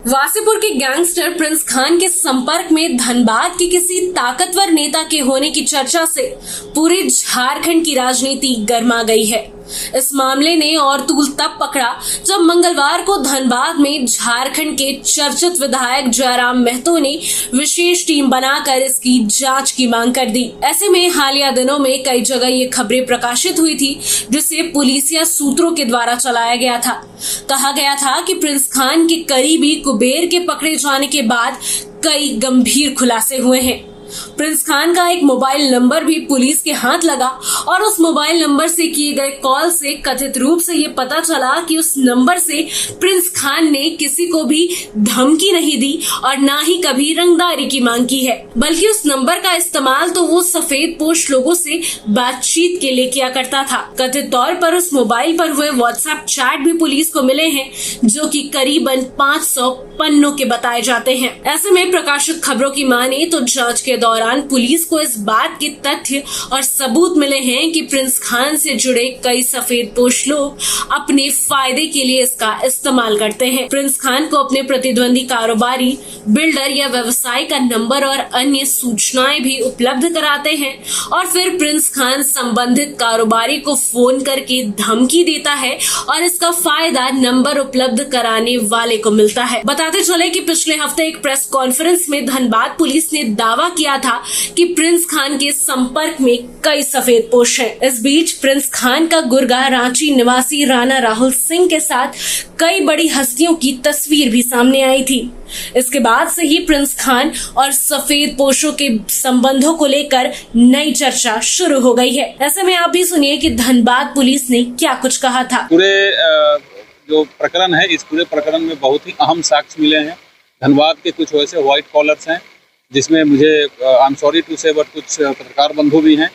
वासीपुर के gangster Prince Khan के संपर्क में धनबाद के किसी ताकतवर नेता के होने की चर्चा से पूरे झारखंड की राजनीति गर्मा गई है। इस मामले ने और तूल तब पकड़ा जब मंगलवार को धनबाद में झारखंड के चर्चित विधायक जयराम महतो ने विशेष टीम बनाकर इसकी जांच की मांग कर दी। ऐसे में हालिया दिनों में कई जगह ये खबरें प्रकाशित हुई थी, जिसे पुलिसिया सूत्रों के द्वारा चलाया गया था। कहा गया था कि प्रिंस खान के करीबी कुबेर के पकड़े जाने के बाद कई गंभीर खुलासे हुए हैं। प्रिंस खान का एक मोबाइल नंबर भी पुलिस के हाथ लगा और उस मोबाइल नंबर से किए गए कॉल से कथित रूप से ये पता चला कि उस नंबर से प्रिंस खान ने किसी को भी धमकी नहीं दी और ना ही कभी रंगदारी की मांग की है, बल्कि उस नंबर का इस्तेमाल तो वो सफेद पोश लोगों से बातचीत के लिए किया करता था। कथित तौर पर उस मोबाइल पर हुए व्हाट्सएप चैट भी पुलिस को मिले हैं, जो कि करीबन 500 पन्नों के बताए जाते हैं। ऐसे में प्रकाशित खबरों की माने तो जांच के दौरान पुलिस को इस बात के तथ्य और सबूत मिले हैं कि प्रिंस खान से जुड़े कई सफेदपोश लोग अपने फायदे के लिए इसका इस्तेमाल करते हैं। प्रिंस खान को अपने प्रतिद्वंदी कारोबारी, बिल्डर या व्यवसाय का नंबर और अन्य सूचनाएं भी उपलब्ध कराते हैं और फिर प्रिंस खान संबंधित कारोबारी को फोन करके धमकी देता है और इसका फायदा नंबर उपलब्ध कराने वाले को मिलता है। बताते चले कि पिछले हफ्ते एक प्रेस कॉन्फ्रेंस में धनबाद पुलिस ने दावा किया था कि प्रिंस खान के संपर्क में कई सफेदपोश हैं। इस बीच प्रिंस खान का गुरगांव रांची निवासी राणा राहुल सिंह के साथ कई बड़ी हस्तियों की तस्वीर भी सामने आई थी। इसके बाद से ही प्रिंस खान और सफेदपोशों के संबंधों को लेकर नई चर्चा शुरू हो गई है। ऐसे में आप भी सुनिए कि धनबाद पुलिस ने क्या कुछ कहा था। पूरे जो प्रकरण है, इस पूरे प्रकरण में बहुत ही अहम साक्ष्य मिले हैं। धनबाद के कुछ वैसे व्हाइट कॉलर्स हैं जिसमें मुझे आई एम सॉरी टू से बट कुछ पत्रकार बंधु भी हैं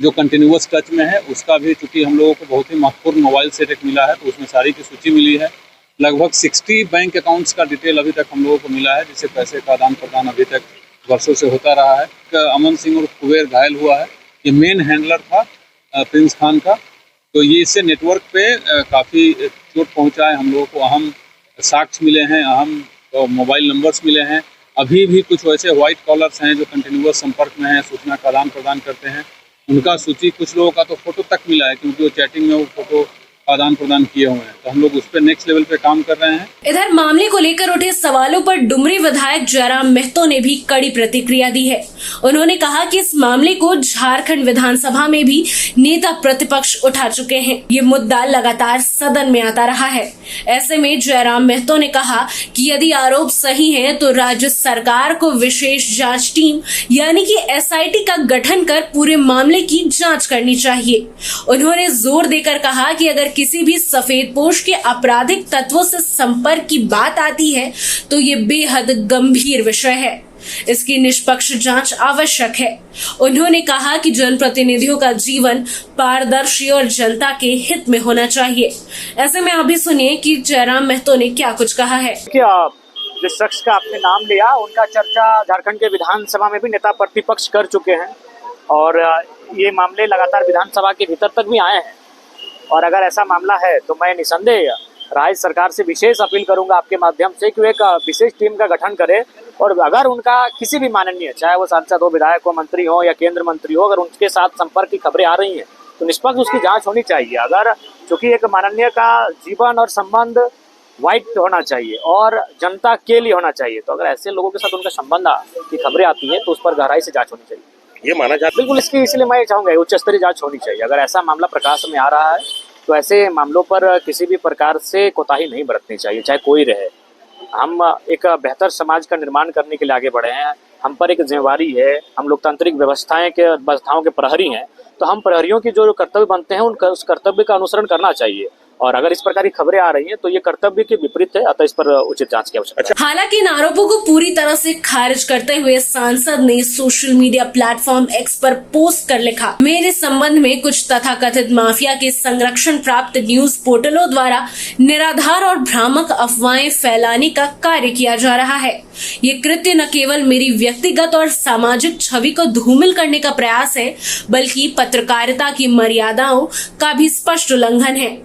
जो कंटिन्यूअस टच में है। उसका भी चूंकि हम लोगों को बहुत ही महत्वपूर्ण मोबाइल सेट एक मिला है, तो उसमें सारी की सूची मिली है। लगभग 60 बैंक अकाउंट्स का डिटेल अभी तक हम लोगों को मिला है, जिससे पैसे का आदान प्रदान अभी तक वर्षों से होता रहा है। अमन सिंह और कुबेर घायल हुआ है, ये मेन हैंडलर था प्रिंस खान का। तो ये इससे नेटवर्क पे काफ़ी चोट पहुँचा है। हम लोगों को अहम साक्ष्य मिले हैं, अहम मोबाइल नंबर्स मिले हैं। अभी भी कुछ वैसे व्हाइट कॉलर्स हैं जो कंटिन्यूअस संपर्क में हैं, सूचना का आदान प्रदान करते हैं। उनका सूची, कुछ लोगों का तो फोटो तक मिला है, क्योंकि वो चैटिंग में वो फोटो आदान प्रदान किए हुए हैं। तो हम लोग उस पर नेक्स्ट लेवल पे काम कर रहे हैं। इधर मामले को लेकर उठे सवालों पर डुमरी विधायक जयराम महतो ने भी कड़ी प्रतिक्रिया दी है। उन्होंने कहा कि इस मामले को झारखंड विधानसभा में भी नेता प्रतिपक्ष उठा चुके हैं। ये मुद्दा लगातार सदन में आता रहा है। ऐसे में जयराम महतो ने कहा कि यदि आरोप सही है तो राज्य सरकार को विशेष जांच टीम यानी कि SIT का गठन कर पूरे मामले की जांच करनी चाहिए। उन्होंने जोर देकर कहा कि अगर किसी भी सफेदपोश के आपराधिक तत्वों से संपर्क की बात आती है तो ये बेहद गंभीर विषय है, इसकी निष्पक्ष जांच आवश्यक है। उन्होंने कहा कि जनप्रतिनिधियों का जीवन पारदर्शी और जनता के हित में होना चाहिए। ऐसे में अभी सुनिए कि जयराम महतो ने क्या कुछ कहा है। जिस शख्स का आपने नाम लिया, उनका चर्चा झारखंड के विधानसभा में भी नेता प्रतिपक्ष कर चुके हैं और ये मामले लगातार विधानसभा के भीतर तक भी आए हैं। और अगर ऐसा मामला है तो मैं निसंदेह राज्य सरकार से विशेष अपील करूंगा आपके माध्यम से कि वो एक विशेष टीम का गठन करे और अगर उनका किसी भी माननीय, चाहे वो सांसद हो, विधायक हो, मंत्री हो या केंद्र मंत्री हो, अगर उनके साथ संपर्क की खबरें आ रही हैं तो निष्पक्ष उसकी जांच होनी चाहिए। अगर चूंकि एक माननीय का जीवन और संबंध वाइट होना चाहिए और जनता के लिए होना चाहिए, तो अगर ऐसे लोगों के साथ उनका संबंध की खबरें आती हैं तो उस पर गहराई से जांच होनी चाहिए। ये माना जाता बिल्कुल, इसकी इसलिए मैं चाहूँगा उच्च स्तरीय जांच होनी चाहिए। अगर ऐसा मामला प्रकाश में आ रहा है तो ऐसे मामलों पर किसी भी प्रकार से कोताही नहीं बरतनी चाहिए, चाहे कोई रहे। हम एक बेहतर समाज का निर्माण करने के लिए आगे बढ़े हैं। हम पर एक जिम्मेवारी है, हम लोकतांत्रिक व्यवस्थाओं के प्रहरी हैं, तो हम प्रहरियों की जो कर्तव्य बनते हैं उस कर्तव्य का अनुसरण करना चाहिए। और अगर इस प्रकार की खबरें आ रही हैं तो ये कर्तव्य के विपरीत है, अतः इस पर उचित जांच की आवश्यकता है। हालांकि इन आरोपों को पूरी तरह से खारिज करते हुए सांसद ने सोशल मीडिया प्लेटफॉर्म X पर पोस्ट कर लिखा, मेरे संबंध में कुछ तथाकथित माफिया के संरक्षण प्राप्त न्यूज पोर्टलों द्वारा निराधार और भ्रामक अफवाहें फैलाने का कार्य किया जा रहा है। ये कृत्य न केवल मेरी व्यक्तिगत और सामाजिक छवि को धूमिल करने का प्रयास है, बल्कि पत्रकारिता की मर्यादाओं का भी स्पष्ट उल्लंघन है।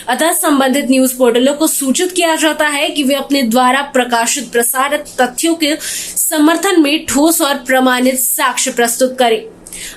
अतः संबंधित न्यूज पोर्टलों को सूचित किया जाता है कि वे अपने द्वारा प्रकाशित प्रसारित तथ्यों के समर्थन में ठोस और प्रमाणित साक्ष्य प्रस्तुत करें,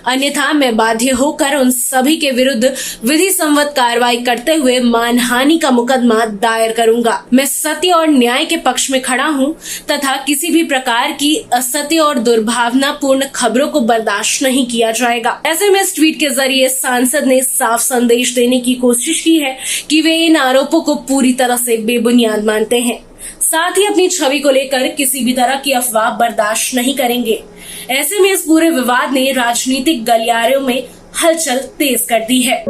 अन्यथा मैं बाध्य होकर उन सभी के विरुद्ध विधि सम्मत कार्रवाई करते हुए मानहानि का मुकदमा दायर करूंगा। मैं सत्य और न्याय के पक्ष में खड़ा हूं तथा किसी भी प्रकार की असत्य और दुर्भावनापूर्ण खबरों को बर्दाश्त नहीं किया जाएगा। ऐसे में इस ट्वीट के जरिए सांसद ने साफ संदेश देने की कोशिश की है कि वे इन आरोपों को पूरी तरह से बेबुनियाद मानते हैं, साथ ही अपनी छवि को लेकर किसी भी तरह की अफवाह बर्दाश्त नहीं करेंगे। ऐसे में इस पूरे विवाद ने राजनीतिक गलियारों में हलचल तेज कर दी है।